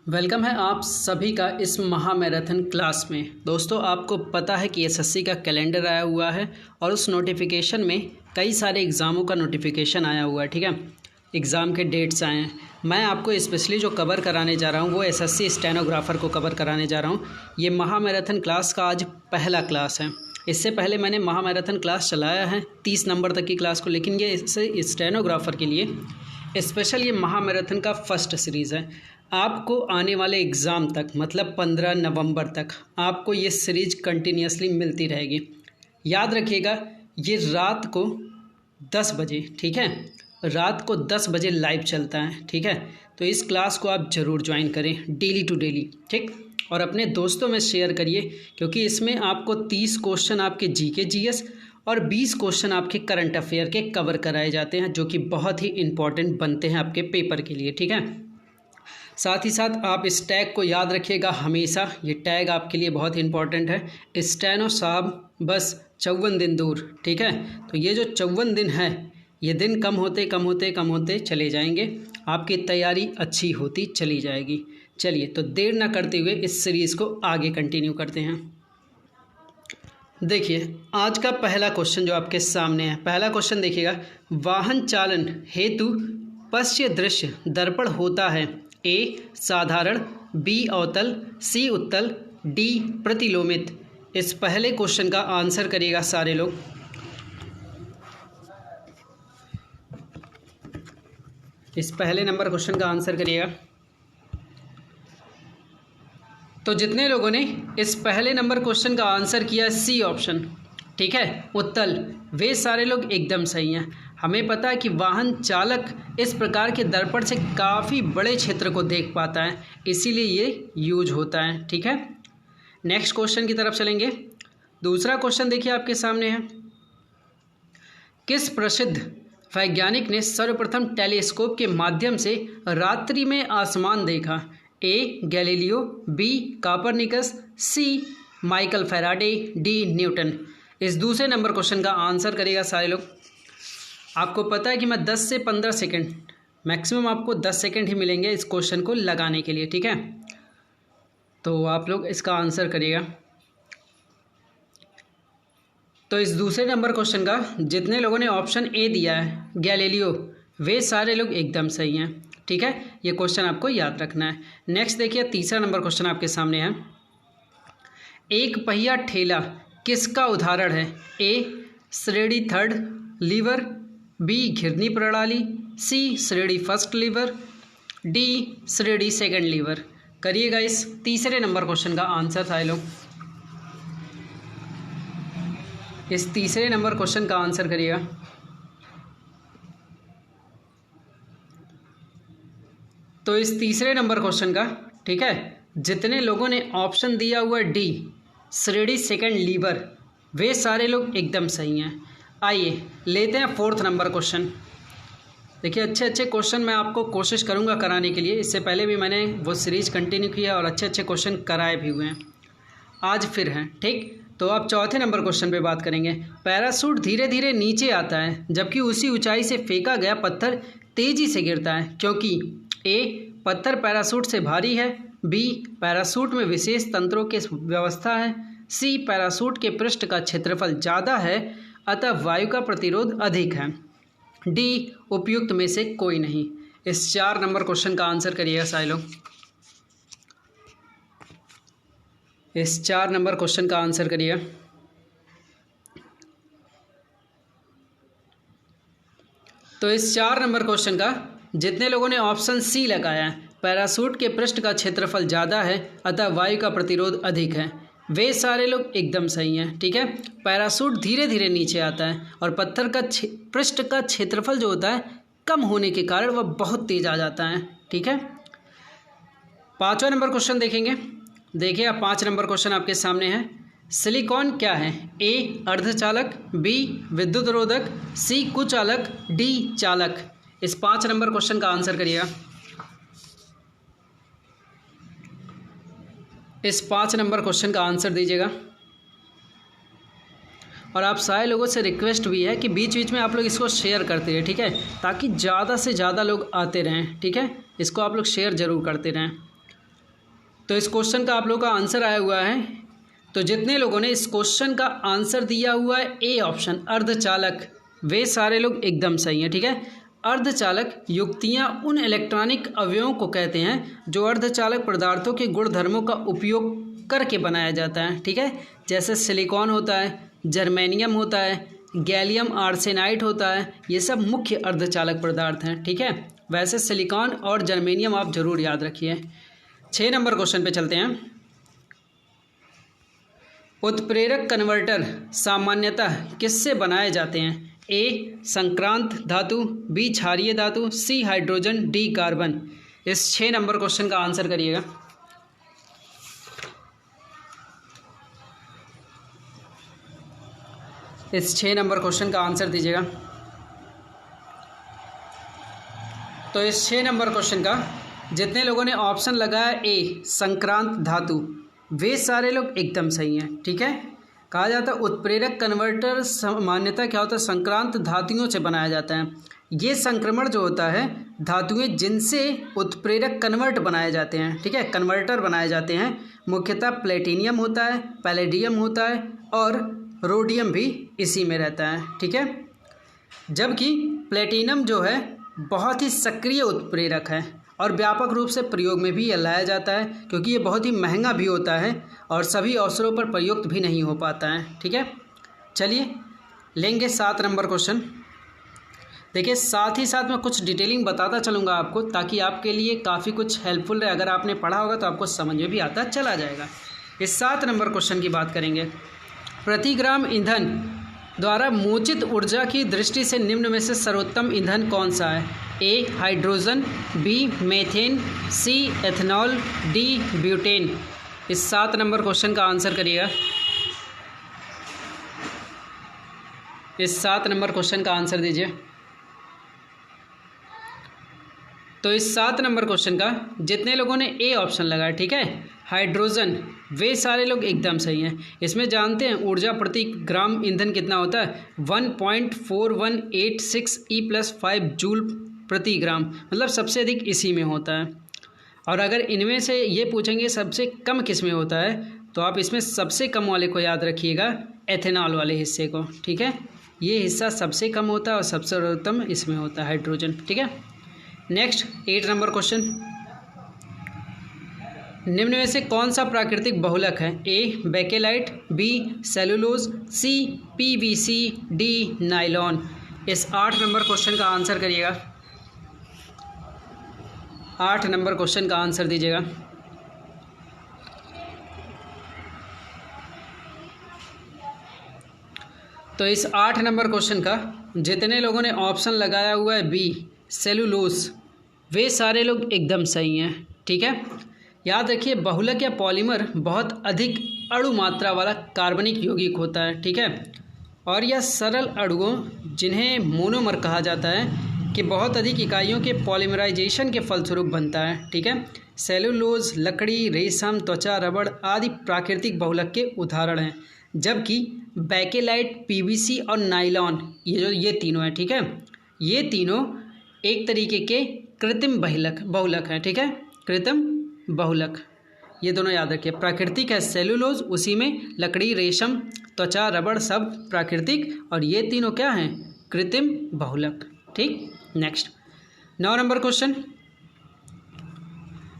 Welcome है आप सभी का इस महामैराथन क्लास में। दोस्तों, आपको पता है कि एसएससी का कैलेंडर आया हुआ है और उस नोटिफिकेशन में कई सारे एग्ज़ामों का नोटिफिकेशन आया हुआ है। ठीक है, एग्ज़ाम के डेट्स आए हैं। मैं आपको स्पेशली जो कवर कराने जा रहा हूँ वो एसएससी स्टेनोग्राफ़र को कवर कराने जा रहा हूँ। ये महामैराथन क्लास का आज पहला क्लास है। इससे पहले मैंने महामैराथन क्लास चलाया है 30 नंबर तक की क्लास को, लेकिन ये इससे स्टेनोग्राफ़र के लिए स्पेशल ये महामैराथन का फर्स्ट सीरीज़ है। आपको आने वाले एग्ज़ाम तक मतलब 15 नवंबर तक आपको ये सीरीज़ कंटिन्यूसली मिलती रहेगी। याद रखिएगा, ये रात को 10 बजे, ठीक है, रात को 10 बजे लाइव चलता है। ठीक है, तो इस क्लास को आप ज़रूर ज्वाइन करें डेली टू डेली, ठीक, और अपने दोस्तों में शेयर करिए, क्योंकि इसमें आपको 30 क्वेश्चन आपके जीके जीएस और 20 क्वेश्चन आपके करंट अफेयर के कवर कराए जाते हैं, जो कि बहुत ही इम्पॉर्टेंट बनते हैं आपके पेपर के लिए। ठीक है, साथ ही साथ आप इस टैग को याद रखिएगा हमेशा, ये टैग आपके लिए बहुत इंपॉर्टेंट है। स्टेनो साहब बस 54 दिन दूर। ठीक है, तो ये जो 54 दिन है, ये दिन कम होते चले जाएंगे, आपकी तैयारी अच्छी होती चली जाएगी। चलिए, तो देर ना करते हुए इस सीरीज़ को आगे कंटिन्यू करते हैं। देखिए, आज का पहला क्वेश्चन जो आपके सामने है, पहला क्वेश्चन देखिएगा, वाहन चालन हेतु पश्य दृश्य दर्पण होता है ए साधारण, बी अवतल, सी उत्तल, डी प्रतिलोमित। इस पहले क्वेश्चन का आंसर करिएगा सारे लोग। इस पहले नंबर क्वेश्चन का आंसर करिएगा। तो जितने लोगों ने इस पहले नंबर क्वेश्चन का आंसर किया सी ऑप्शन, ठीक है, उत्तल, वे सारे लोग एकदम सही हैं। हमें पता है कि वाहन चालक इस प्रकार के दर्पण से काफ़ी बड़े क्षेत्र को देख पाता है, इसीलिए ये यूज होता है। ठीक है, नेक्स्ट क्वेश्चन की तरफ चलेंगे। दूसरा क्वेश्चन देखिए आपके सामने है, किस प्रसिद्ध वैज्ञानिक ने सर्वप्रथम टेलीस्कोप के माध्यम से रात्रि में आसमान देखा? A Galileo, B Copernicus, C Michael Faraday, D Newton. इस दूसरे नंबर क्वेश्चन का आंसर करेगा सारे लोग। आपको पता है कि मैं 10 से 15 सेकंड, मैक्सिमम आपको 10 सेकंड ही मिलेंगे इस क्वेश्चन को लगाने के लिए। ठीक है, तो आप लोग इसका आंसर करिएगा। तो इस दूसरे नंबर क्वेश्चन का जितने लोगों ने ऑप्शन ए दिया है गैलीलियो, वे सारे लोग एकदम सही हैं। ठीक है, ये क्वेश्चन आपको याद रखना है। नेक्स्ट देखिए, तीसरा नंबर क्वेश्चन आपके सामने है, एक पहिया ठेला किसका उदाहरण है? ए श्रेणी थर्ड लीवर, बी घिरनी प्रणाली, सी श्रेणी फर्स्ट लीवर, डी श्रेणी सेकंड लीवर। करिएगा इस तीसरे नंबर क्वेश्चन का आंसर सारे लोग। इस तीसरे नंबर क्वेश्चन का आंसर करिएगा। तो इस तीसरे नंबर क्वेश्चन का, ठीक है, जितने लोगों ने ऑप्शन दिया हुआ डी श्रेणी सेकंड लीवर, वे सारे लोग एकदम सही हैं। आइए लेते हैं फोर्थ नंबर क्वेश्चन। देखिए, अच्छे अच्छे क्वेश्चन मैं आपको कोशिश करूंगा कराने के लिए। इससे पहले भी मैंने वो सीरीज कंटिन्यू किया और अच्छे अच्छे क्वेश्चन कराए भी हुए हैं, आज फिर हैं। ठीक, तो अब चौथे नंबर क्वेश्चन पे बात करेंगे। पैराशूट धीरे धीरे नीचे आता है जबकि उसी ऊंचाई से फेंका गया पत्थर तेजी से गिरता है, क्योंकि ए पत्थर पैराशूट से भारी है, बी पैराशूट में विशेष तंत्रों की व्यवस्था है, सी पैराशूट के पृष्ठ का क्षेत्रफल ज़्यादा है अतः वायु का प्रतिरोध अधिक है, डी उपयुक्त में से कोई नहीं। इस 4 नंबर क्वेश्चन का आंसर करिएगा सारे लोग। इस 4 नंबर क्वेश्चन का आंसर करिएगा। तो इस 4 नंबर क्वेश्चन का जितने लोगों ने ऑप्शन सी लगाया है, पैराशूट के पृष्ठ का क्षेत्रफल ज़्यादा है अतः वायु का प्रतिरोध अधिक है, वे सारे लोग एकदम सही हैं। ठीक है, पैराशूट धीरे धीरे नीचे आता है और पत्थर का पृष्ठ का क्षेत्रफल जो होता है कम होने के कारण वह बहुत तेज आ जाता है। ठीक है, 5वां नंबर क्वेश्चन देखेंगे। देखिए, आप 5 नंबर क्वेश्चन आपके सामने है, सिलिकॉन क्या है? ए अर्धचालक, बी विद्युत रोधक, सी कुचालक, डी चालक। इस 5 नंबर क्वेश्चन का आंसर करिएगा। इस 5 नंबर क्वेश्चन का आंसर दीजिएगा। और आप सारे लोगों से रिक्वेस्ट भी है कि बीच बीच में आप लोग इसको शेयर करते रहें, ठीक है, ताकि ज़्यादा से ज़्यादा लोग आते रहें। ठीक है, इसको आप लोग शेयर ज़रूर करते रहें। तो इस क्वेश्चन का आप लोगों का आंसर आया हुआ है। तो जितने लोगों ने इस क्वेश्चन का आंसर दिया हुआ है ए ऑप्शन अर्धचालक, वे सारे लोग एकदम सही हैं। ठीक है, अर्धचालक युक्तियाँ उन इलेक्ट्रॉनिक अवयवों को कहते हैं जो अर्धचालक पदार्थों के गुणधर्मों का उपयोग करके बनाया जाता है। ठीक है, जैसे सिलिकॉन होता है, जर्मेनियम होता है, गैलियम आर्सेनाइड होता है, ये सब मुख्य अर्धचालक पदार्थ हैं। ठीक है, वैसे सिलिकॉन और जर्मेनियम आप जरूर याद रखिए। 6 नंबर क्वेश्चन पे चलते हैं। उत्प्रेरक कन्वर्टर सामान्यतः किससे बनाए जाते हैं? ए संक्रांत धातु, बी क्षारीय धातु, सी हाइड्रोजन, डी कार्बन। इस 6 नंबर क्वेश्चन का आंसर करिएगा। इस 6 नंबर क्वेश्चन का आंसर दीजिएगा। तो इस 6 नंबर क्वेश्चन का जितने लोगों ने ऑप्शन लगाया ए संक्रांत धातु, वे सारे लोग एकदम सही हैं। ठीक है, कहा जाता है उत्प्रेरक कन्वर्टर सामान्यतः क्या होता है? संक्रांत धातुओं से बनाया जाता है। ये संक्रमण जो होता है धातुएं जिनसे उत्प्रेरक कन्वर्ट बनाए जाते हैं, ठीक है, कन्वर्टर बनाए जाते हैं, मुख्यतः प्लेटिनियम होता है, पैलेडियम होता है और रोडियम भी इसी में रहता है। ठीक है, जबकि प्लेटिनम जो है बहुत ही सक्रिय उत्प्रेरक है और व्यापक रूप से प्रयोग में भी यह लाया जाता है, क्योंकि ये बहुत ही महंगा भी होता है और सभी अवसरों पर प्रयुक्त भी नहीं हो पाता है। ठीक है, चलिए लेंगे 7 नंबर क्वेश्चन। देखिए, साथ ही साथ मैं कुछ डिटेलिंग बताता चलूँगा आपको, ताकि आपके लिए काफ़ी कुछ हेल्पफुल रहे। अगर आपने पढ़ा होगा तो आपको समझ में भी आता चला जाएगा। इस 7 नंबर क्वेश्चन की बात करेंगे। प्रति ग्राम ईंधन द्वारा मोचित ऊर्जा की दृष्टि से निम्न में से सर्वोत्तम ईंधन कौन सा है? ए हाइड्रोजन, बी मीथेन, सी एथेनॉल, डी ब्यूटेन। इस 7 नंबर क्वेश्चन का आंसर करिएगा। इस 7 नंबर क्वेश्चन का आंसर दीजिए। तो इस 7 नंबर क्वेश्चन का जितने लोगों ने ए ऑप्शन लगाया, ठीक है, हाइड्रोजन, वे सारे लोग एकदम सही हैं। इसमें जानते हैं ऊर्जा प्रति ग्राम ईंधन कितना होता है? 1.4186 E+5 जूल प्रति ग्राम, मतलब सबसे अधिक इसी में होता है। और अगर इनमें से ये पूछेंगे सबसे कम किस में होता है, तो आप इसमें सबसे कम वाले को याद रखिएगा, एथेनॉल वाले हिस्से को। ठीक है, ये हिस्सा सबसे कम होता है और सबसे सर्वोत्तम इसमें होता है हाइड्रोजन। ठीक है, नेक्स्ट 8 नंबर क्वेश्चन। निम्न में से कौन सा प्राकृतिक बहुलक है? ए बेकेलाइट, बी सेलुलोज, सी पीवीसी, डी नाइलॉन। इस 8 नंबर क्वेश्चन का आंसर करिएगा। 8 नंबर क्वेश्चन का आंसर दीजिएगा। तो इस 8 नंबर क्वेश्चन का जितने लोगों ने ऑप्शन लगाया हुआ है बी सेलुलोज, वे सारे लोग एकदम सही हैं। ठीक है, याद रखिए बहुलक या पॉलीमर बहुत अधिक अणु मात्रा वाला कार्बनिक यौगिक होता है। ठीक है, और यह सरल अणुओं जिन्हें मोनोमर कहा जाता है कि बहुत अधिक इकाइयों के पॉलीमराइजेशन के फलस्वरूप बनता है। ठीक है, सेलुलोज लकड़ी, रेशम, त्वचा, रबड़ आदि प्राकृतिक बहुलक के उदाहरण हैं, जबकि बेकेलाइट, पीवीसी और नाइलॉन ये तीनों हैं। ठीक है, ये तीनों एक तरीके के कृत्रिम बहुलक हैं। ठीक है, कृत्रिम बहुलक, ये दोनों याद रखिए। प्राकृतिक है सेलुलोज, उसी में लकड़ी, रेशम, त्वचा, रबड़ सब प्राकृतिक, और ये तीनों क्या हैं? कृत्रिम बहुलक। ठीक, next 9 number question.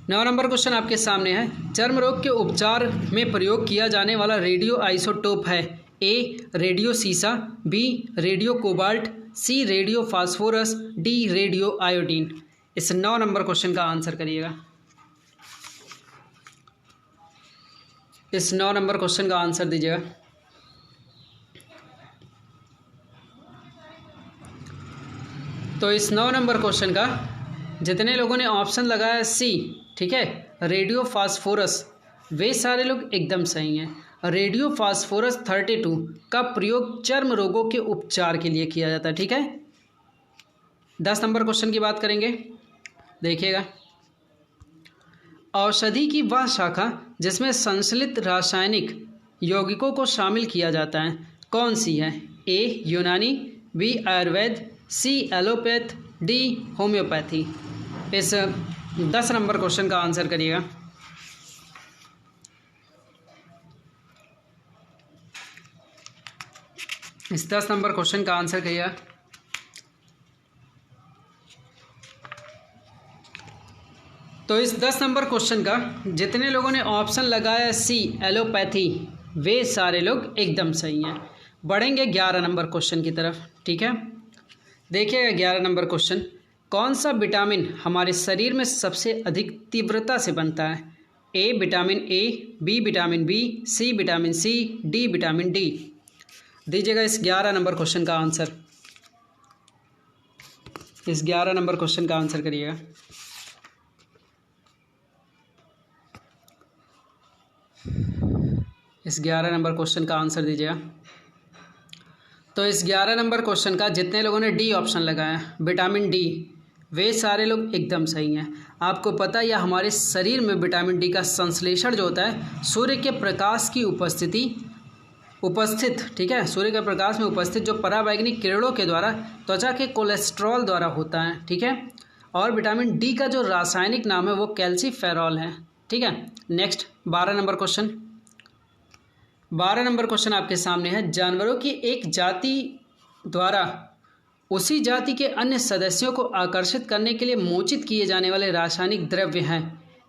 9 number question आपके सामने है। चर्म रोग के उपचार में प्रयोग किया जाने वाला रेडियो आइसोटोप है? ए रेडियो सीसा, B radio cobalt, C radio phosphorus, D radio iodine. इस 9 नंबर क्वेश्चन का आंसर करिएगा। इस 9 नंबर क्वेश्चन का आंसर दीजिएगा। तो इस 9 नंबर क्वेश्चन का जितने लोगों ने ऑप्शन लगाया सी, ठीक है, रेडियो फास्फोरस, वे सारे लोग एकदम सही हैं। रेडियो फास्फोरस 32 का प्रयोग चर्म रोगों के उपचार के लिए किया जाता है। ठीक है, 10 नंबर क्वेश्चन की बात करेंगे, देखिएगा। औषधि की वह शाखा जिसमें संश्लिष्ट रासायनिक यौगिकों को शामिल किया जाता है कौन सी है? ए यूनानी, बी आयुर्वेद, सी एलोपैथ, डी होम्योपैथी। इस 10 नंबर क्वेश्चन का आंसर करिएगा। इस 10 नंबर क्वेश्चन का आंसर करिएगा। तो इस 10 नंबर क्वेश्चन का जितने लोगों ने ऑप्शन लगाया सी एलोपैथी, वे सारे लोग एकदम सही हैं। बढ़ेंगे 11 नंबर क्वेश्चन की तरफ, ठीक है। देखिएगा 11 नंबर क्वेश्चन, कौन सा विटामिन हमारे शरीर में सबसे अधिक तीव्रता से बनता है? A vitamin A, B vitamin B, C vitamin C, D vitamin D. दीजिएगा इस 11 नंबर क्वेश्चन का आंसर। इस 11 नंबर क्वेश्चन का आंसर करिएगा। इस 11 नंबर क्वेश्चन का आंसर दीजिएगा। तो इस 11 नंबर क्वेश्चन का जितने लोगों ने डी ऑप्शन लगाया विटामिन डी, वे सारे लोग एकदम सही हैं। आपको पता है या हमारे शरीर में विटामिन डी का संश्लेषण जो होता है सूर्य के प्रकाश की उपस्थित, ठीक है, सूर्य के प्रकाश में उपस्थित जो पराबैंगनी किरणों के द्वारा त्वचा के कोलेस्ट्रॉल द्वारा होता है, ठीक है। और विटामिन डी का जो रासायनिक नाम है वो कैल्सीफेरॉल है, ठीक है। Next 12 number question. 12 number question आपके सामने है, जानवरों की एक जाति द्वारा उसी जाति के अन्य सदस्यों को आकर्षित करने के लिए मोचित किए जाने वाले रासायनिक द्रव्य हैं।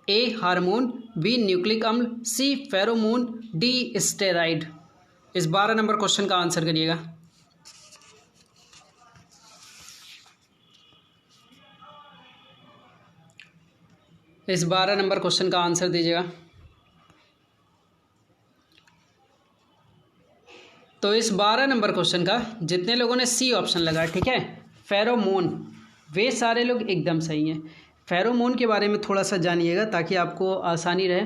ए हार्मोन, बी न्यूक्लिक अम्ल, सी फेरोमोन, डी स्टेरॉइड। इस 12 नंबर क्वेश्चन का आंसर करिएगा। इस 12 नंबर क्वेश्चन का आंसर दीजिएगा। तो इस 12 नंबर क्वेश्चन का जितने लोगों ने सी ऑप्शन लगाया, ठीक है, फेरोमोन, वे सारे लोग एकदम सही हैं। फेरोमोन के बारे में थोड़ा सा जानिएगा ताकि आपको आसानी रहे।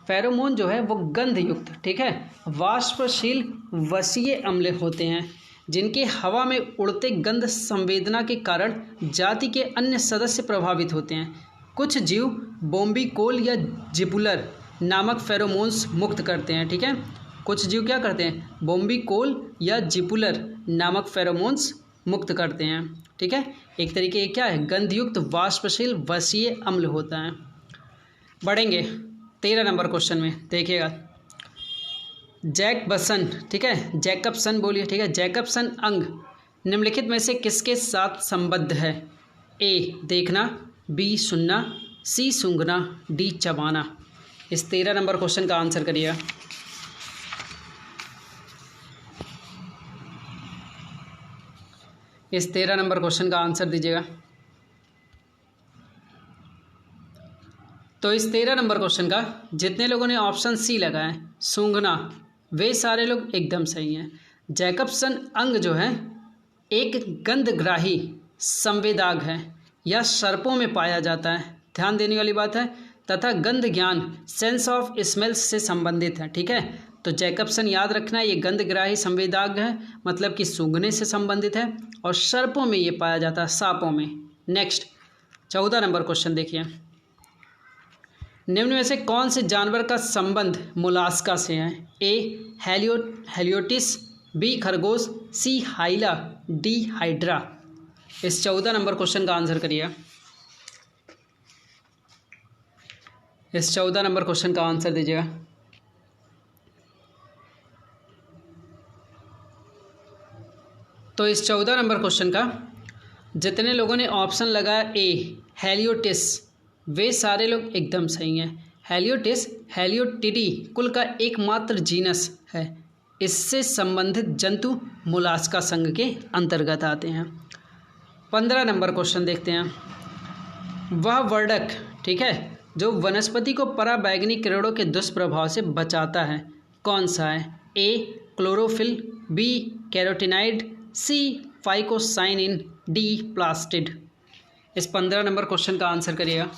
फेरोमोन जो है वो गंध युक्त, ठीक है, वाष्पशील वसीय अम्ल होते हैं जिनके हवा में उड़ते गंध संवेदना के कारण जाति के अन्य सदस्य प्रभावित होते हैं। कुछ जीव बोम्बिकोल या जिपुलर नामक फेरोमोन्स मुक्त करते हैं, ठीक है। कुछ जीव क्या करते हैं? बोम्बिकोल या जिपुलर नामक फेरोमोन्स मुक्त करते हैं, ठीक है। एक तरीके क्या है? गंधयुक्त वाष्पशील वसीय अम्ल होता है। बढ़ेंगे 13 नंबर क्वेश्चन में, देखिएगा। जैकबसन, ठीक है, जैकबसन बोलिए, ठीक है, जैकबसन अंग निम्नलिखित में से किसके साथ संबद्ध है? ए देखना, बी सुनना, सी सूंघना, डी चबाना। इस 13 नंबर क्वेश्चन का आंसर करिएगा। इस 13 नंबर क्वेश्चन का आंसर दीजिएगा। तो इस 13 नंबर क्वेश्चन का जितने लोगों ने ऑप्शन सी लगाए सूंघना, वे सारे लोग एकदम सही हैं। जैकबसन अंग जो है एक गंधग्राही संवेदाग है या सर्पों में पाया जाता है, ध्यान देने वाली बात है, तथा गंध ज्ञान सेंस ऑफ स्मेल्स से संबंधित है, ठीक है। तो जैकबसन याद रखना, ये गंधग्राही संवेदाग है, मतलब कि सूंघने से संबंधित है, और सर्पों में ये पाया जाता है, सांपों में। नेक्स्ट 14 नंबर क्वेश्चन देखिए। निम्न में से कौन से जानवर का संबंध मोलास्का से है? ए हेलियोटिस, बी खरगोश, सी हाइला, डी हाइड्रा। इस 14 नंबर क्वेश्चन का आंसर करिए। इस 14 नंबर क्वेश्चन का आंसर दीजिएगा। तो इस 14 नंबर क्वेश्चन का जितने लोगों ने ऑप्शन लगाया ए हेलियोटिस, वे सारे लोग एकदम सही हैं। हेलियोटिस हेलियोटिडी कुल का एकमात्र जीनस है। इससे संबंधित जंतु मोलास्का संघ के अंतर्गत आते हैं। 15 नंबर क्वेश्चन देखते हैं। वह वर्णक, ठीक है, जो वनस्पति को पराबैंगनी किरणों के दुष्प्रभाव से बचाता है, कौन सा है? A chlorophyll, B carotenoid, C phycocyanin, D plastid. इस 15 नंबर क्वेश्चन का आंसर करिएगा।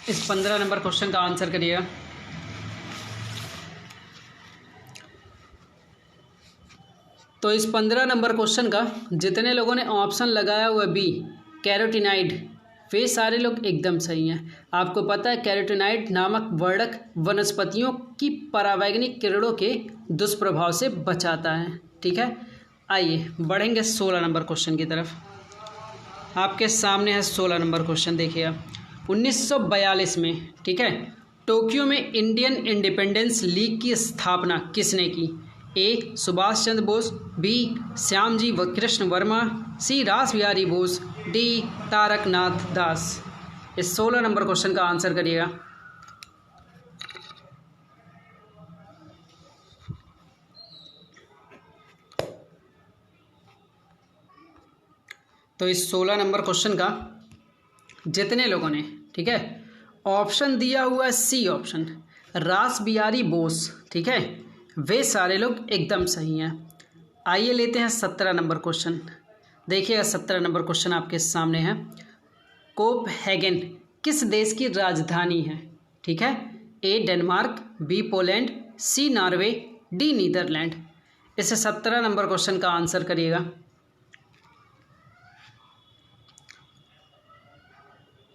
इस 15 नंबर क्वेश्चन का आंसर करिएगा। तो इस 15 नंबर क्वेश्चन का जितने लोगों ने ऑप्शन लगाया हुआ बी कैरोटीनाइड, वे सारे लोग एकदम सही हैं। आपको पता है कैरोटीनाइड नामक वर्णक वनस्पतियों की पराबैंगनी किरणों के दुष्प्रभाव से बचाता है, ठीक है। आइए बढ़ेंगे 16 नंबर क्वेश्चन की तरफ। आपके सामने है 16 नंबर क्वेश्चन, देखिए। 1942 में, ठीक है, टोक्यो में इंडियन इंडिपेंडेंस लीग की स्थापना किसने की? ए सुभाष चंद्र बोस, बी श्यामजी कृष्ण वर्मा, सी रास बिहारी बोस, डी तारकनाथ दास। इस 16 नंबर क्वेश्चन का आंसर करिएगा। तो इस 16 नंबर क्वेश्चन का जितने लोगों ने, ठीक है, ऑप्शन दिया हुआ है सी ऑप्शन, रास बिहारी बोस, ठीक है, वे सारे लोग एकदम सही हैं। आइए लेते हैं 17 नंबर क्वेश्चन। देखिएगा 17 नंबर क्वेश्चन आपके सामने है। कोपहेगन किस देश की राजधानी है? ठीक है, ए डेनमार्क, बी पोलैंड, सी नॉर्वे, डी नीदरलैंड। इस 17 नंबर क्वेश्चन का आंसर करिएगा।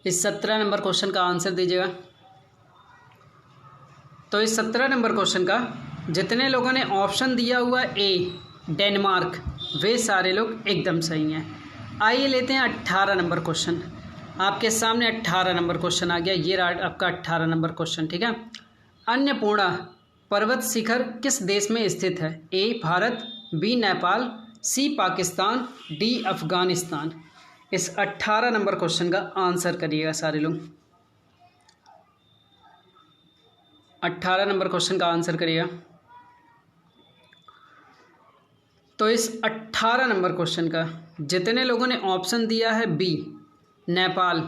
इस 17 नंबर क्वेश्चन का आंसर दीजिएगा। तो इस 17 नंबर क्वेश्चन का जितने लोगों ने ऑप्शन दिया हुआ ए डेनमार्क, वे सारे लोग एकदम सही हैं। आइए लेते हैं 18 नंबर क्वेश्चन। आपके सामने 18 नंबर क्वेश्चन आ गया। ये रहा आपका 18 नंबर क्वेश्चन, ठीक है। अन्नपूर्णा पर्वत शिखर किस देश में स्थित है? ए भारत, बी नेपाल, सी पाकिस्तान, डी अफगानिस्तान। इस 18 नंबर क्वेश्चन का आंसर करिएगा सारे लोग। 18 नंबर क्वेश्चन का आंसर करिएगा। तो इस 18 नंबर क्वेश्चन का जितने लोगों ने ऑप्शन दिया है बी नेपाल,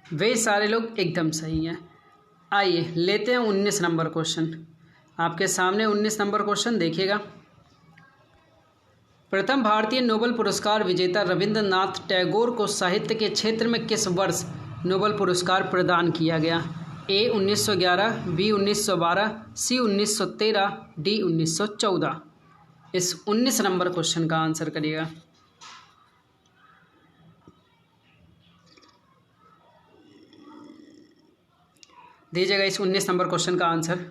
वे सारे लोग एकदम सही हैं। आइए लेते हैं 19 नंबर क्वेश्चन। आपके सामने 19 नंबर क्वेश्चन देखिएगा। प्रथम भारतीय नोबेल पुरस्कार विजेता रविंद्रनाथ टैगोर को साहित्य के क्षेत्र में किस वर्ष नोबेल पुरस्कार प्रदान किया गया? ए 1911, बी 1912, सी 1913, डी 1914। इस 19 नंबर क्वेश्चन का आंसर करिएगा। दीजिएगा इस 19 नंबर क्वेश्चन का आंसर।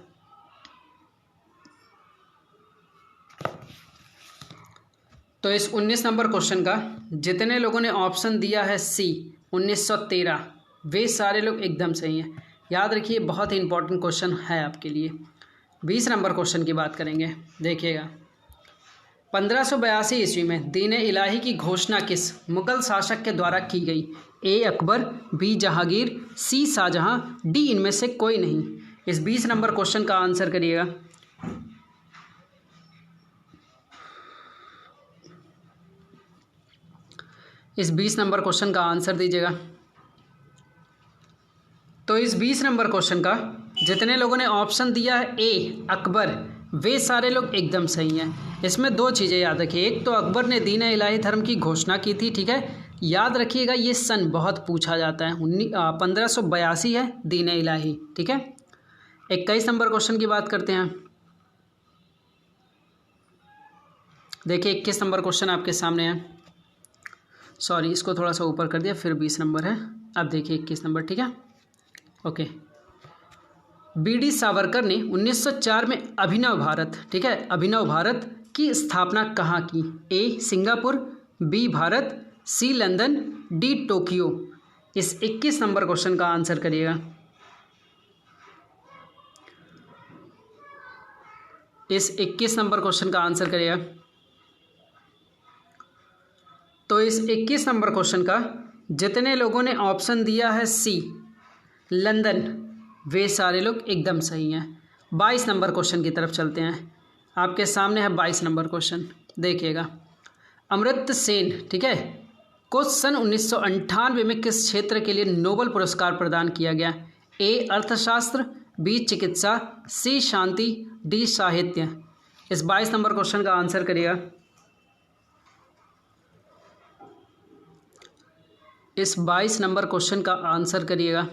तो इस 19 नंबर क्वेश्चन का जितने लोगों ने ऑप्शन दिया है सी 1913, वे सारे लोग एकदम सही हैं। याद रखिए, बहुत ही इंपॉर्टेंट क्वेश्चन है आपके लिए। 20 नंबर क्वेश्चन की बात करेंगे। देखिएगा, 1582 ईस्वी में दीन इलाही की घोषणा किस मुगल शासक के द्वारा की गई? ए अकबर, बी जहांगीर, सी शाहजहां, डी इनमें से कोई नहीं। इस 20 नंबर क्वेश्चन का आंसर करिएगा। इस 20 नंबर क्वेश्चन का आंसर दीजिएगा। तो इस 20 नंबर क्वेश्चन का जितने लोगों ने ऑप्शन दिया है ए अकबर, वे सारे लोग एकदम सही हैं। इसमें दो चीज़ें याद रखिए। एक तो अकबर ने दीन इलाही धर्म की घोषणा की थी, ठीक है। याद रखिएगा ये सन बहुत पूछा जाता है, 1582 है दीन इलाही, ठीक है। 21 नंबर क्वेश्चन की बात करते हैं। देखिए 21 नंबर क्वेश्चन आपके सामने है। सॉरी, इसको थोड़ा सा ऊपर कर दिया, फिर 20 नंबर है। अब देखिए 21 नंबर, ठीक है, ओके। बी.डी. सावरकर ने 1904 में अभिनव भारत, ठीक है, अभिनव भारत की स्थापना कहाँ की? ए सिंगापुर, बी भारत, सी लंदन, डी टोक्यो। इस 21 नंबर क्वेश्चन का आंसर करिएगा। इस 21 नंबर क्वेश्चन का आंसर करिएगा। तो इस 21 नंबर क्वेश्चन का जितने लोगों ने ऑप्शन दिया है सी लंदन, वे सारे लोग एकदम सही हैं। 22 नंबर क्वेश्चन की तरफ चलते हैं। आपके सामने है 22 नंबर क्वेश्चन। देखिएगा, अमर्त्य सेन, ठीक है, को सन 1998 में किस क्षेत्र के लिए नोबेल पुरस्कार प्रदान किया गया? ए अर्थशास्त्र, बी चिकित्सा, सी शांति, डी साहित्य। इस 22 नंबर क्वेश्चन का आंसर करिएगा। इस 22 नंबर क्वेश्चन का आंसर करिएगा।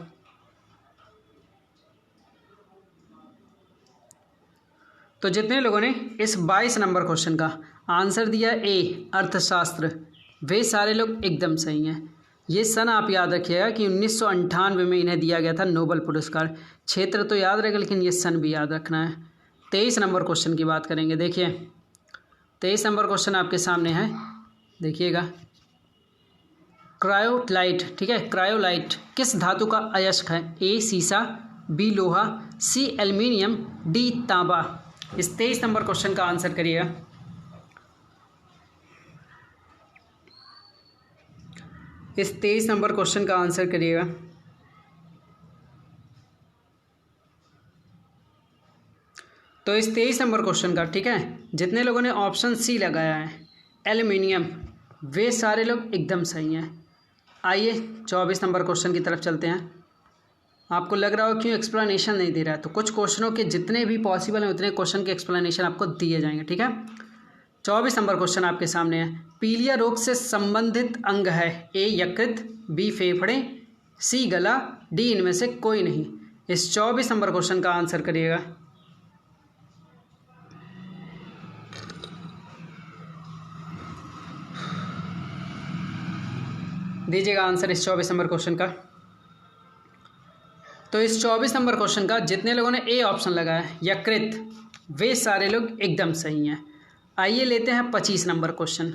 तो जितने लोगों ने इस 22 नंबर क्वेश्चन का आंसर दिया ए अर्थशास्त्र, वे सारे लोग एकदम सही हैं। ये सन आप याद रखिएगा कि 1998 में इन्हें दिया गया था नोबेल पुरस्कार। क्षेत्र तो याद रहेगा, लेकिन ये सन भी याद रखना है। 23 नंबर क्वेश्चन की बात करेंगे। देखिए 23 नंबर क्वेश्चन आपके सामने है। देखिएगा, क्रायोलाइट, ठीक है, क्रायोलाइट किस धातु का अयस्क है? ए सीसा, बी लोहा, सी एल्युमिनियम, डी तांबा। इस 23 नंबर क्वेश्चन का आंसर करिएगा। इस 23 नंबर क्वेश्चन का आंसर करिएगा। तो इस 23 नंबर क्वेश्चन का, ठीक है, जितने लोगों ने ऑप्शन सी लगाया है एल्युमिनियम, वे सारे लोग एकदम सही हैं। आइए 24 नंबर क्वेश्चन की तरफ चलते हैं। आपको लग रहा हो क्यों एक्सप्लेनेशन नहीं दे रहा है, तो कुछ क्वेश्चनों के जितने भी पॉसिबल हैं उतने क्वेश्चन के एक्सप्लेनेशन आपको दिए जाएंगे, ठीक है। 24 नंबर क्वेश्चन आपके सामने है। पीलिया रोग से संबंधित अंग है, ए यकृत, बी फेफड़े, सी गला, डी इनमें से कोई नहीं। इस 24 नंबर क्वेश्चन का आंसर करिएगा। दीजिएगा आंसर इस 24 नंबर क्वेश्चन का। तो इस 24 नंबर क्वेश्चन का जितने लोगों ने ए ऑप्शन लगाया है यकृत, वे सारे लोग एकदम सही हैं। आइए लेते हैं 25 नंबर क्वेश्चन।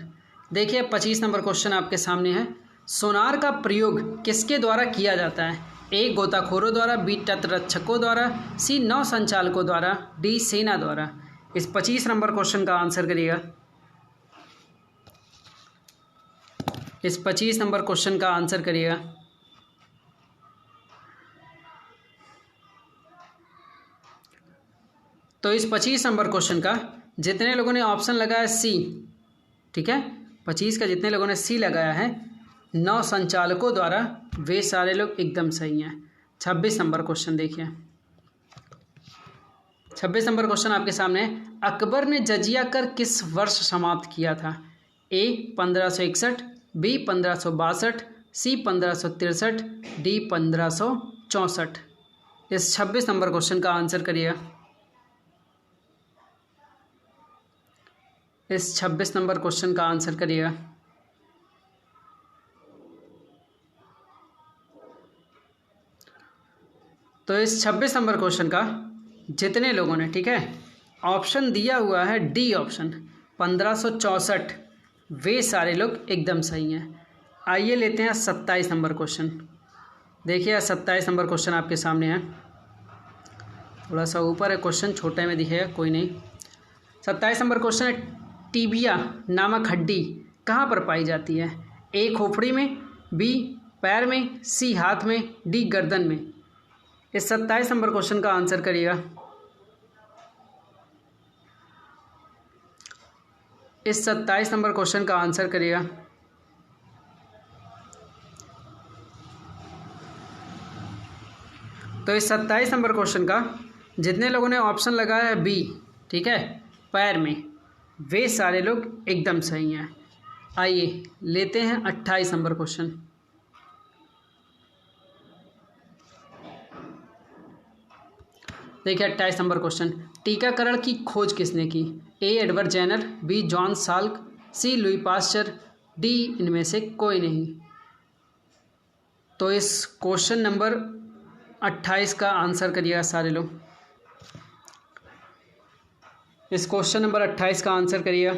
देखिए 25 नंबर क्वेश्चन आपके सामने है। सोनार का प्रयोग किसके द्वारा किया जाता है, ए गोताखोरों द्वारा, बी तटरक्षकों द्वारा, सी नौ संचालकों द्वारा, डी सेना द्वारा। इस 25 नंबर क्वेश्चन का आंसर करिएगा। इस 25 नंबर क्वेश्चन का आंसर करिएगा। तो इस 25 नंबर क्वेश्चन का जितने लोगों ने ऑप्शन लगाया सी, ठीक है, 25 का जितने लोगों ने सी लगाया है नौ संचालकों द्वारा, वे सारे लोग एकदम सही हैं। 26 नंबर क्वेश्चन देखिए। 26 नंबर क्वेश्चन आपके सामने है। अकबर ने जजिया कर किस वर्ष समाप्त किया था, ए 1561, बी 1562, सी 1563, डी 1564। इस 26 नंबर क्वेश्चन का आंसर करिएगा। इस 26 नंबर क्वेश्चन का आंसर करिएगा। तो इस 26 नंबर क्वेश्चन का जितने लोगों ने, ठीक है, ऑप्शन दिया हुआ है डी ऑप्शन 1564, वे सारे लोग एकदम सही हैं। आइए लेते हैं 27 नंबर क्वेश्चन। देखिए 27 नंबर क्वेश्चन आपके सामने है। थोड़ा सा ऊपर है क्वेश्चन, छोटे में दिखेगा, कोई नहीं। 27 नंबर क्वेश्चन है। टीबिया नामक हड्डी कहाँ पर पाई जाती है, ए खोपड़ी में, बी पैर में, सी हाथ में, डी गर्दन में। इस 27 नंबर क्वेश्चन का आंसर करिएगा। इस 27 नंबर क्वेश्चन का आंसर करिएगा। तो इस 27 नंबर क्वेश्चन का जितने लोगों ने ऑप्शन लगाया है बी, ठीक है, पैर में, वे सारे लोग एकदम सही हैं। आइए लेते हैं 28 नंबर क्वेश्चन। देखिए 28 नंबर क्वेश्चन। टीकाकरण की खोज किसने की, A Edward Jenner, B John Salk, C Louis Pasteur, D इनमें से कोई नहीं। तो इस क्वेश्चन नंबर 28 का आंसर करिएगा सारे लोग। इस क्वेश्चन नंबर 28 का आंसर करिएगा।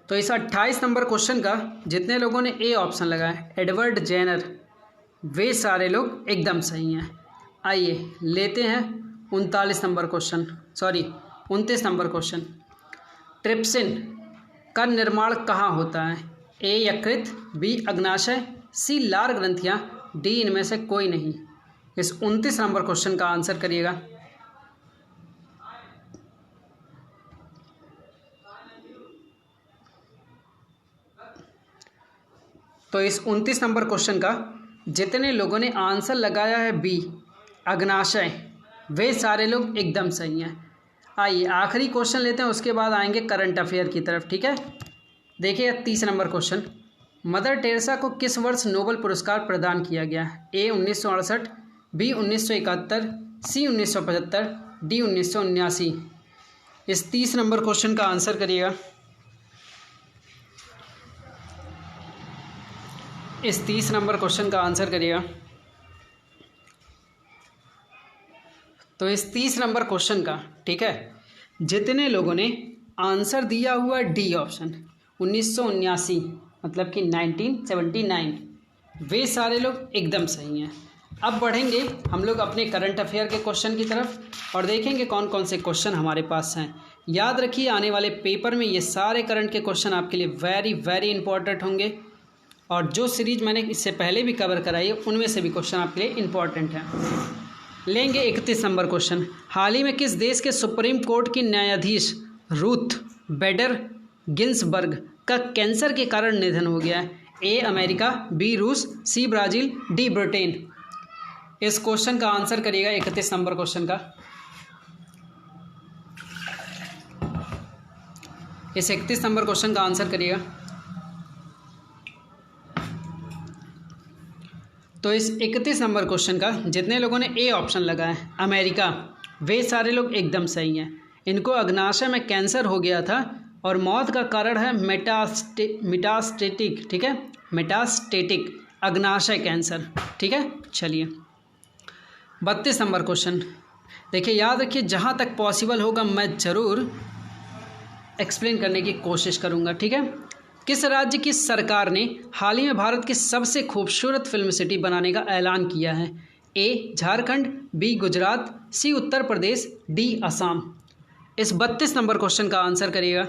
तो इस 28 नंबर क्वेश्चन का जितने लोगों ने ए ऑप्शन लगाया एडवर्ड जेनर, वे सारे लोग एकदम सही हैं। आइए लेते हैं 39 number question, 29 number question. Trypsin का निर्माण कहाँ होता है, ए यकृत, बी अग्नाशय, सी लार ग्रंथियाँ, डी इनमें से कोई नहीं। इस 29 नंबर क्वेश्चन का आंसर करिएगा। तो इस 29 नंबर क्वेश्चन का जितने लोगों ने आंसर लगाया है बी अग्नाशय, वे सारे लोग एकदम सही हैं। आइए आखिरी क्वेश्चन लेते हैं, उसके बाद आएंगे करंट अफेयर की तरफ, ठीक है। देखिए 30 नंबर क्वेश्चन। मदर टेरेसा को किस वर्ष नोबेल पुरस्कार प्रदान किया गया, ए 1968, बी 1971, सी 1975, डी 1979। इस 30 नंबर क्वेश्चन का आंसर करिएगा। इस 30 नंबर क्वेश्चन का आंसर करिएगा। तो इस 30 नंबर क्वेश्चन का, ठीक है, जितने लोगों ने आंसर दिया हुआ डी ऑप्शन 1979, मतलब कि 1979, वे सारे लोग एकदम सही हैं। अब बढ़ेंगे हम लोग अपने करंट अफेयर के क्वेश्चन की तरफ और देखेंगे कौन कौन से क्वेश्चन हमारे पास हैं। याद रखिए आने वाले पेपर में ये सारे करंट के क्वेश्चन आपके लिए वेरी वेरी इंपॉर्टेंट होंगे और जो सीरीज मैंने इससे पहले भी कवर कराई है उनमें से भी क्वेश्चन आपके लिए इंपॉर्टेंट हैं। लेंगे 31 नंबर क्वेश्चन। हाल ही में किस देश के सुप्रीम कोर्ट की न्यायाधीश रूथ बेडर गिन्सबर्ग का कैंसर के कारण निधन हो गया है? ए अमेरिका, बी रूस, सी ब्राज़ील, डी ब्रिटेन। इस क्वेश्चन का आंसर करिएगा 31 नंबर क्वेश्चन का। इस 31 नंबर क्वेश्चन का आंसर करिएगा। तो इस 31 नंबर क्वेश्चन का जितने लोगों ने ए ऑप्शन लगाया है अमेरिका, वे सारे लोग एकदम सही हैं। इनको अग्नाशय में कैंसर हो गया था और मौत का कारण है मेटास्टेटिक, ठीक है, मेटास्टेटिक अग्नाशय कैंसर, ठीक है। चलिए 32 नंबर क्वेश्चन देखिए, याद रखिए जहाँ तक पॉसिबल होगा मैं ज़रूर एक्सप्लेन करने की कोशिश करूँगा, ठीक है। किस राज्य की सरकार ने हाल ही में भारत की सबसे खूबसूरत फिल्म सिटी बनाने का ऐलान किया है? ए झारखंड, बी गुजरात, सी उत्तर प्रदेश, डी असम। इस 32 नंबर क्वेश्चन का आंसर करिएगा।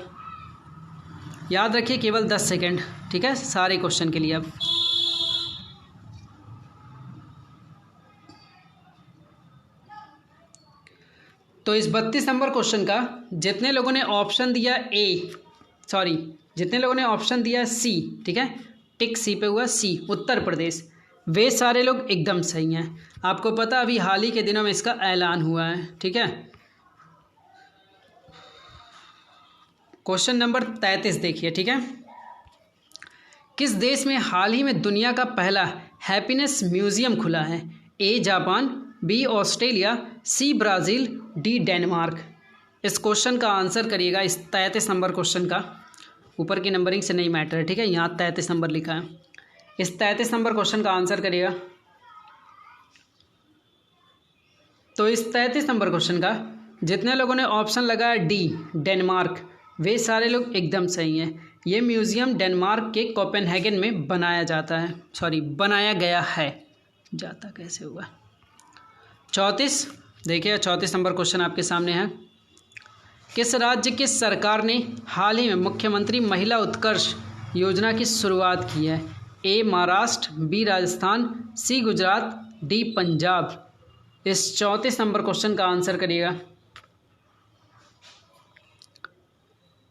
याद रखिए केवल 10 सेकेंड, ठीक है, सारे क्वेश्चन के लिए। अब तो इस 32 नंबर क्वेश्चन का जितने लोगों ने ऑप्शन दिया जितने लोगों ने ऑप्शन दिया सी, ठीक है, टिक सी पे हुआ सी उत्तर प्रदेश, वे सारे लोग एकदम सही हैं। आपको पता अभी हाल ही के दिनों में इसका ऐलान हुआ है, ठीक है। क्वेश्चन नंबर 33 देखिए, ठीक है। किस देश में हाल ही में दुनिया का पहला हैप्पीनेस म्यूजियम खुला है? A Japan, B Australia, C Brazil, D Denmark. इस क्वेश्चन का आंसर करिएगा। इस 33 नंबर क्वेश्चन का ऊपर की नंबरिंग से नहीं मैटर है, ठीक है, यहाँ 33 नंबर लिखा है। इस 33 नंबर क्वेश्चन का आंसर करिएगा। तो इस 33 नंबर क्वेश्चन का जितने लोगों ने ऑप्शन लगाया डी डेनमार्क, वे सारे लोग एकदम सही हैं। ये म्यूज़ियम डेनमार्क के कोपेनहेगन में बनाया गया है। जाता कैसे हुआ। 34 देखिए, 34 नंबर क्वेश्चन आपके सामने है। किस राज्य की सरकार ने हाल ही में मुख्यमंत्री महिला उत्कर्ष योजना की शुरुआत की है? ए महाराष्ट्र, बी राजस्थान, सी गुजरात, डी पंजाब। इस 34 नंबर क्वेश्चन का आंसर करिएगा।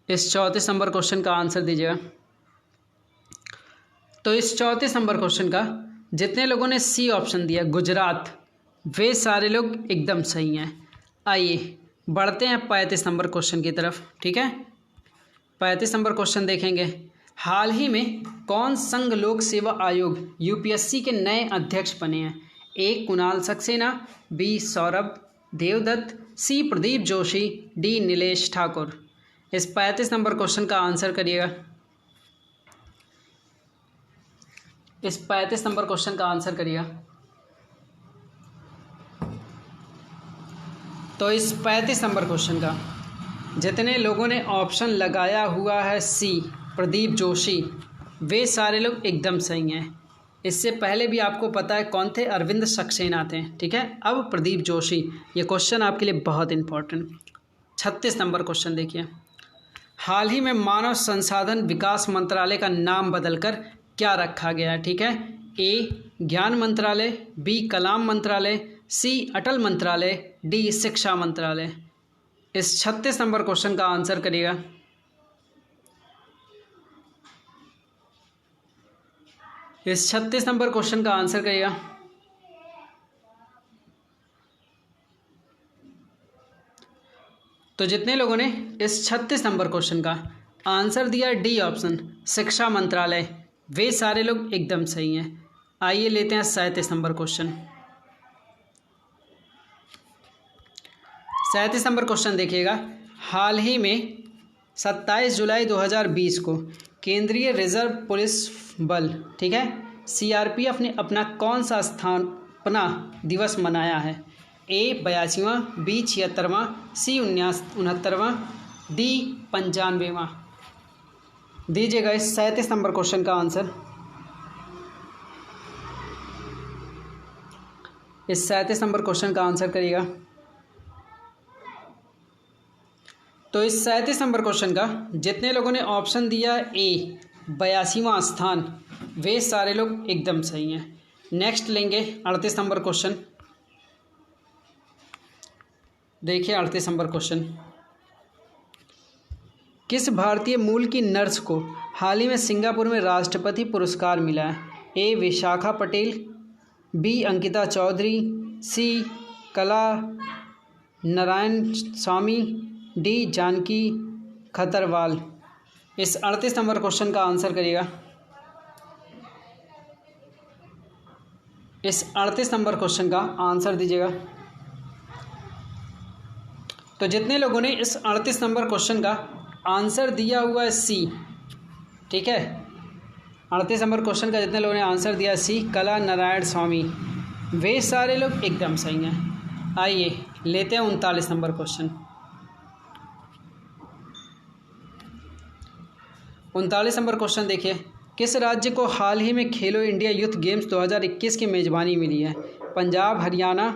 इस 34 नंबर क्वेश्चन का आंसर दीजिएगा। तो इस 34 नंबर क्वेश्चन का जितने लोगों ने सी ऑप्शन दिया गुजरात, वे सारे लोग एकदम सही हैं। आइए बढ़ते हैं 35 नंबर क्वेश्चन की तरफ, ठीक है। 35 नंबर क्वेश्चन देखेंगे। हाल ही में कौन संघ लोक सेवा आयोग यूपीएससी के नए अध्यक्ष बने हैं? ए कुणाल सक्सेना, बी सौरभ देवदत्त, सी प्रदीप जोशी, डी नीलेश ठाकुर। इस 35 नंबर क्वेश्चन का आंसर करिएगा। इस 35 नंबर क्वेश्चन का आंसर करिएगा। तो इस 35 नंबर क्वेश्चन का जितने लोगों ने ऑप्शन लगाया हुआ है सी प्रदीप जोशी, वे सारे लोग एकदम सही हैं। इससे पहले भी आपको पता है कौन थे, अरविंद सक्सेना थे, ठीक है। अब प्रदीप जोशी। ये क्वेश्चन आपके लिए बहुत इंपॉर्टेंट। 36 नंबर क्वेश्चन देखिए। हाल ही में मानव संसाधन विकास मंत्रालय का नाम बदलकर क्या रखा गया है? ठीक है, ए ज्ञान मंत्रालय, बी कलाम मंत्रालय, सी अटल मंत्रालय, डी शिक्षा मंत्रालय। इस 36 नंबर क्वेश्चन का आंसर करिएगा। इस 36 नंबर क्वेश्चन का आंसर करिएगा। तो जितने लोगों ने इस 36 नंबर क्वेश्चन का आंसर दिया डी ऑप्शन शिक्षा मंत्रालय, वे सारे लोग एकदम सही हैं। आइए लेते हैं 37 नंबर क्वेश्चन। 37 नंबर क्वेश्चन देखिएगा। हाल ही में 27 जुलाई 2020 को केंद्रीय रिजर्व पुलिस बल, ठीक है, सीआरपीएफ ने अपना कौन सा स्थापना दिवस मनाया है? ए 82वां, बी 76वां, सी 69वां, डी 95वां। दीजिएगा इस 37 नंबर क्वेश्चन का आंसर। इस 37 नंबर क्वेश्चन का आंसर करिएगा। तो इस 37 नंबर क्वेश्चन का जितने लोगों ने ऑप्शन दिया ए 82वां स्थान, वे सारे लोग एकदम सही हैं। नेक्स्ट लेंगे 38 नंबर क्वेश्चन। देखिए 38 नंबर क्वेश्चन, किस भारतीय मूल की नर्स को हाल ही में सिंगापुर में राष्ट्रपति पुरस्कार मिला है? ए विशाखा पटेल, बी अंकिता चौधरी, सी कला नारायण स्वामी, डी जानकी खतरवाल। इस 38 नंबर क्वेश्चन का आंसर करिएगा। इस 38 नंबर क्वेश्चन का आंसर दीजिएगा। तो जितने लोगों ने इस 38 नंबर क्वेश्चन का आंसर दिया हुआ है सी, ठीक है, 38 नंबर क्वेश्चन का जितने लोगों ने आंसर दिया सी कला नारायण स्वामी, वे सारे लोग एकदम सही हैं। आइए लेते हैं 39 नंबर क्वेश्चन। 39 नंबर क्वेश्चन देखिए, किस राज्य को हाल ही में खेलो इंडिया यूथ गेम्स 2021 की मेज़बानी मिली है? पंजाब, हरियाणा,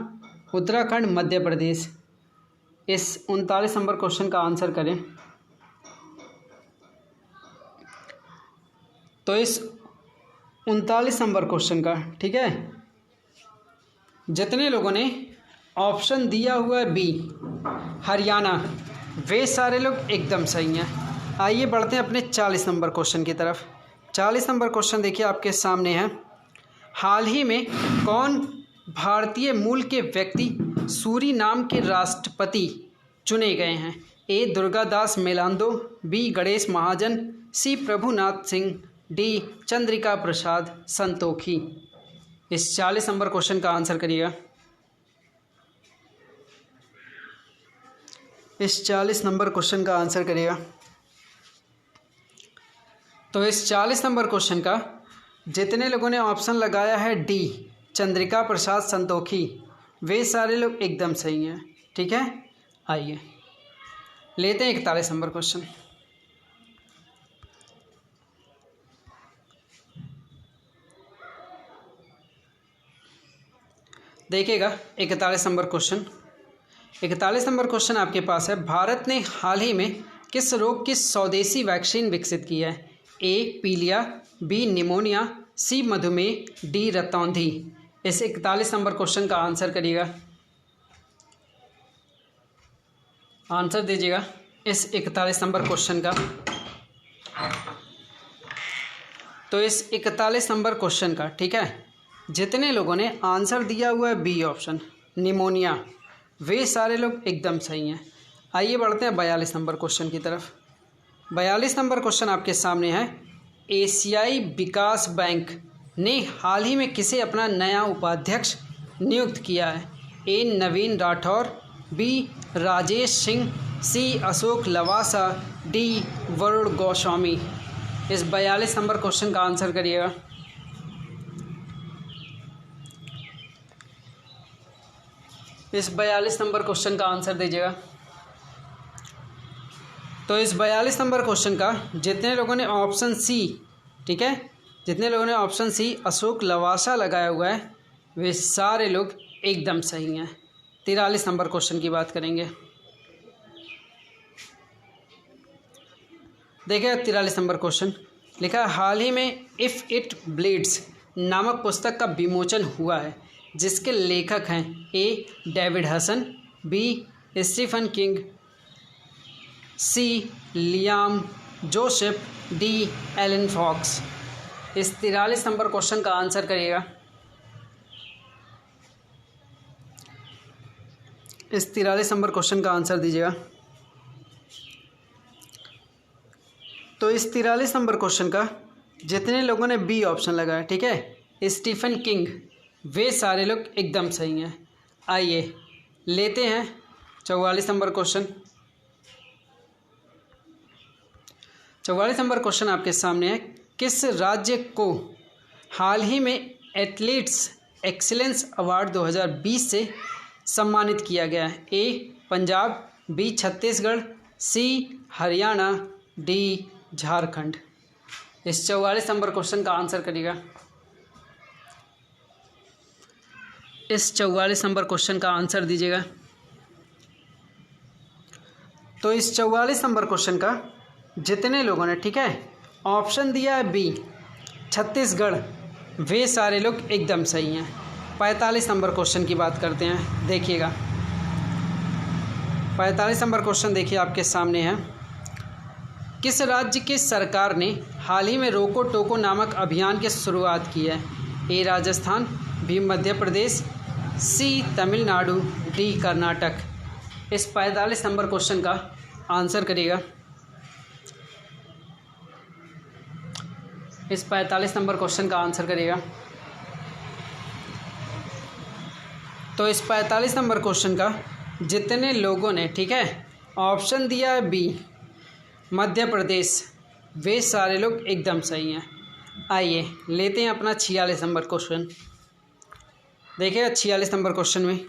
उत्तराखंड, मध्य प्रदेश। इस 39 नंबर क्वेश्चन का आंसर करें। तो इस 39 नंबर क्वेश्चन का, ठीक है, जितने लोगों ने ऑप्शन दिया हुआ है बी हरियाणा, वे सारे लोग एकदम सही हैं। आइए बढ़ते हैं अपने 40 नंबर क्वेश्चन की तरफ। 40 नंबर क्वेश्चन देखिए आपके सामने है, हाल ही में कौन भारतीय मूल के व्यक्ति सूरी नाम के राष्ट्रपति चुने गए हैं? ए दुर्गादास मेलांदो, बी गणेश महाजन, सी प्रभुनाथ सिंह, डी चंद्रिका प्रसाद संतोखी। इस 40 नंबर क्वेश्चन का आंसर करिएगा। इस 40 नंबर क्वेश्चन का आंसर करिएगा। तो इस 40 नंबर क्वेश्चन का जितने लोगों ने ऑप्शन लगाया है डी चंद्रिका प्रसाद संतोखी, वे सारे लोग एकदम सही हैं, ठीक है। आइए लेते हैं 41 नंबर क्वेश्चन। देखिएगा 41 नंबर क्वेश्चन। 41 नंबर क्वेश्चन आपके पास है, भारत ने हाल ही में किस रोग की स्वदेशी वैक्सीन विकसित की है? ए पीलिया, बी निमोनिया, सी मधुमेह, डी रतौंधी। इस 41 नंबर क्वेश्चन का आंसर करिएगा। आंसर दीजिएगा इस 41 नंबर क्वेश्चन का। तो इस 41 नंबर क्वेश्चन का, ठीक है, जितने लोगों ने आंसर दिया हुआ है बी ऑप्शन निमोनिया, वे सारे लोग एकदम सही हैं। आइए बढ़ते हैं 42 नंबर क्वेश्चन की तरफ। 42 नंबर क्वेश्चन आपके सामने है, एशियाई विकास बैंक ने हाल ही में किसे अपना नया उपाध्यक्ष नियुक्त किया है? ए नवीन राठौर, बी राजेश सिंह, सी अशोक लवासा, डी वरुण गोस्वामी। इस 42 नंबर क्वेश्चन का आंसर करिएगा। इस 42 नंबर क्वेश्चन का आंसर दीजिएगा। तो इस 42 नंबर क्वेश्चन का जितने लोगों ने ऑप्शन सी, ठीक है, जितने लोगों ने ऑप्शन सी अशोक लवासा लगाया हुआ है, वे सारे लोग एकदम सही हैं। 43 नंबर क्वेश्चन की बात करेंगे। देखिए 43 नंबर क्वेश्चन लिखा है, हाल ही में इफ़ इट ब्लीड्स नामक पुस्तक का विमोचन हुआ है, जिसके लेखक हैं A David Hasan, B Stephen King, C Liam Joseph, D Alan Fox. इस 43 नंबर क्वेश्चन का आंसर करिएगा। इस 43 नंबर क्वेश्चन का आंसर दीजिएगा। तो इस 43 नंबर क्वेश्चन का जितने लोगों ने बी ऑप्शन लगाया, ठीक है, स्टीफन किंग, वे सारे लोग एकदम सही हैं। आइए लेते हैं 44 नंबर क्वेश्चन। 44 नंबर क्वेश्चन आपके सामने है, किस राज्य को हाल ही में एथलीट्स एक्सीलेंस अवार्ड 2020 से सम्मानित किया गया है? ए पंजाब, बी छत्तीसगढ़, सी हरियाणा, डी झारखंड। इस 44 नंबर क्वेश्चन का आंसर करिएगा। इस 44 नंबर क्वेश्चन का आंसर दीजिएगा। तो इस 44 नंबर क्वेश्चन का जितने लोगों ने, ठीक है, ऑप्शन दिया है बी छत्तीसगढ़, वे सारे लोग एकदम सही हैं। 45 नंबर क्वेश्चन की बात करते हैं, देखिएगा 45 नंबर क्वेश्चन देखिए आपके सामने है। किस राज्य की सरकार ने हाल ही में रोको टोको नामक अभियान की शुरुआत की है? ए राजस्थान, बी मध्य प्रदेश, सी तमिलनाडु, डी कर्नाटक। इस 45 नंबर क्वेश्चन का आंसर करिएगा। इस 45 नंबर क्वेश्चन का आंसर करिएगा। तो इस 45 नंबर क्वेश्चन का जितने लोगों ने, ठीक है, ऑप्शन दिया है बी मध्य प्रदेश, वे सारे लोग एकदम सही हैं। आइए लेते हैं अपना 46 नंबर क्वेश्चन। देखिए 46 नंबर क्वेश्चन में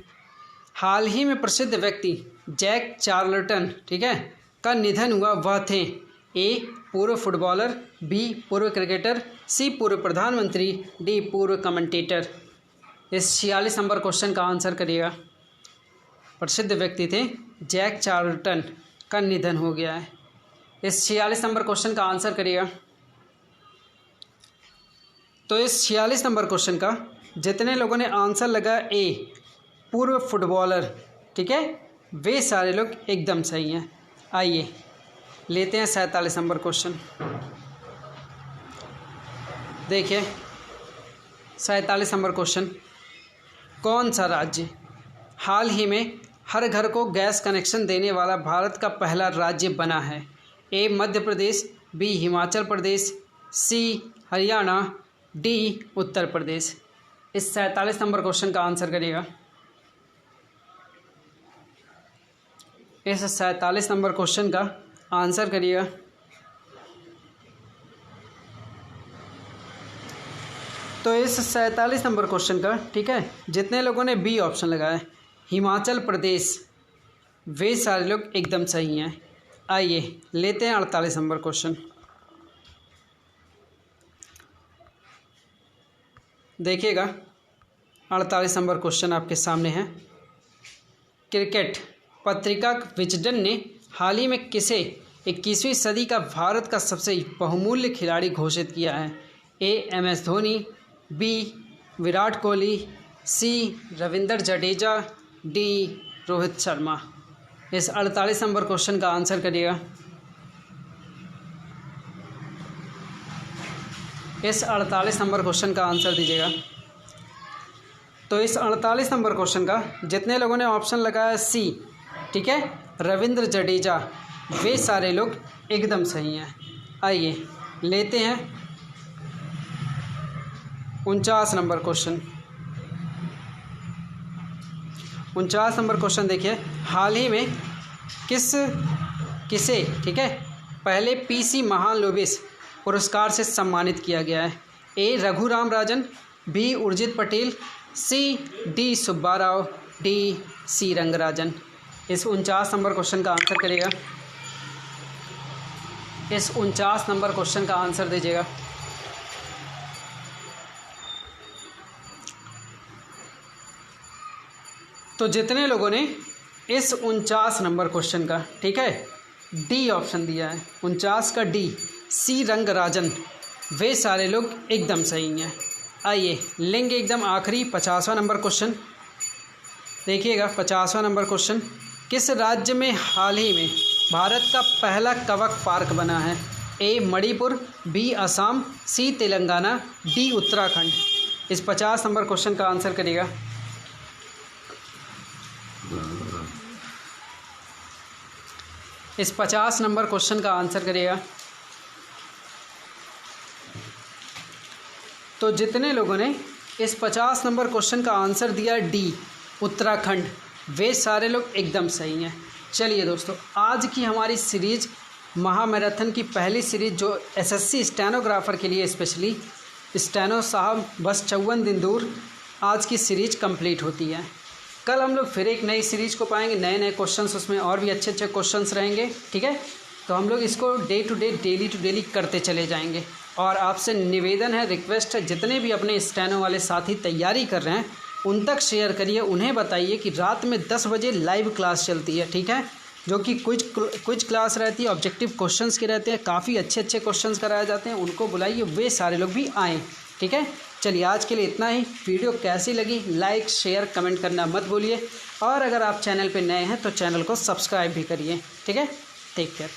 हाल ही में प्रसिद्ध व्यक्ति जैक चार्ल्टन, ठीक है, का निधन हुआ, वह थे ए पूर्व फुटबॉलर, बी पूर्व क्रिकेटर, सी पूर्व प्रधानमंत्री, डी पूर्व कमेंटेटर। इस 46 नंबर क्वेश्चन का आंसर करिएगा। प्रसिद्ध व्यक्ति थे, जैक चार्ल्टन का निधन हो गया है। इस 46 नंबर क्वेश्चन का आंसर करिएगा। तो इस 46 नंबर क्वेश्चन का जितने लोगों ने आंसर लगा ए पूर्व फुटबॉलर, ठीक है, वे सारे लोग एकदम सही हैं। आइए लेते हैं 47 नंबर क्वेश्चन। देखिए 47 नंबर क्वेश्चन, कौन सा राज्य हाल ही में हर घर को गैस कनेक्शन देने वाला भारत का पहला राज्य बना है? ए मध्य प्रदेश, बी हिमाचल प्रदेश, सी हरियाणा, डी उत्तर प्रदेश। इस 47 नंबर क्वेश्चन का आंसर करिएगा। इस 47 नंबर क्वेश्चन का आंसर करिएगा। तो इस 47 नंबर क्वेश्चन का, ठीक है, जितने लोगों ने बी ऑप्शन लगाया है हिमाचल प्रदेश, वे सारे लोग एकदम सही हैं। आइए लेते हैं 48 नंबर क्वेश्चन। देखिएगा 48 नंबर क्वेश्चन आपके सामने है। क्रिकेट पत्रिका विजडन ने हाल ही में किसे 21वीं सदी का भारत का सबसे बहुमूल्य खिलाड़ी घोषित किया है? ए MS धोनी, बी विराट कोहली, सी रविंद्र जडेजा, डी रोहित शर्मा। इस 48 नंबर क्वेश्चन का आंसर करिएगा। इस 48 नंबर क्वेश्चन का आंसर दीजिएगा। तो इस 48 नंबर क्वेश्चन का जितने लोगों ने ऑप्शन लगाया सी, ठीक है, रविंद्र जडेजा, वे सारे लोग एकदम सही हैं। आइए लेते हैं 49 नंबर क्वेश्चन। 49 नंबर क्वेश्चन देखिए, हाल ही में किसे, ठीक है, पहले PC महालनोबिस पुरस्कार से सम्मानित किया गया है? A Raghuram Rajan, B Urjit Patel, C D Subba Rao, D C Rangarajan. इस 49 नंबर क्वेश्चन का आंसर करिएगा। इस 49 नंबर क्वेश्चन का आंसर दीजिएगा। तो जितने लोगों ने इस 49 नंबर क्वेश्चन का, ठीक है, डी ऑप्शन दिया है, 49 का डी सी रंगराजन, वे सारे लोग एकदम सही हैं। आइए लेंगे एकदम आखिरी 50वां नंबर क्वेश्चन। देखिएगा 50वां नंबर क्वेश्चन, किस राज्य में हाल ही में भारत का पहला कवक पार्क बना है? ए मणिपुर, बी असम, सी तेलंगाना, डी उत्तराखंड। इस 50 नंबर क्वेश्चन का आंसर करिएगा। इस 50 नंबर क्वेश्चन का आंसर करिएगा। तो जितने लोगों ने इस 50 नंबर क्वेश्चन का आंसर दिया डी उत्तराखंड, वे सारे लोग एकदम सही हैं। चलिए दोस्तों, आज की हमारी सीरीज महामैराथन की पहली सीरीज जो SSC स्टेनोग्राफर के लिए स्पेशली स्टेनो साहब बस 54 दिन दूर, आज की सीरीज कंप्लीट होती है। कल हम लोग फिर एक नई सीरीज को पाएंगे, नए नए क्वेश्चंस, उसमें और भी अच्छे अच्छे क्वेश्चंस रहेंगे, ठीक है। तो हम लोग इसको day to day, daily to daily करते चले जाएंगे। और आपसे निवेदन है, रिक्वेस्ट है, जितने भी अपने स्टेनो वाले साथी तैयारी कर रहे हैं, उन तक शेयर करिए, उन्हें बताइए कि रात में 10 बजे लाइव क्लास चलती है, ठीक है, जो कि कुछ क्लास रहती है, ऑब्जेक्टिव क्वेश्चंस के रहते हैं, काफ़ी अच्छे अच्छे क्वेश्चंस कराए जाते हैं, उनको बुलाइए, वे सारे लोग भी आएँ, ठीक है। चलिए आज के लिए इतना ही। वीडियो कैसी लगी लाइक शेयर कमेंट करना मत भूलिए, और अगर आप चैनल पे नए हैं तो चैनल को सब्सक्राइब भी करिए, ठीक है। Take care.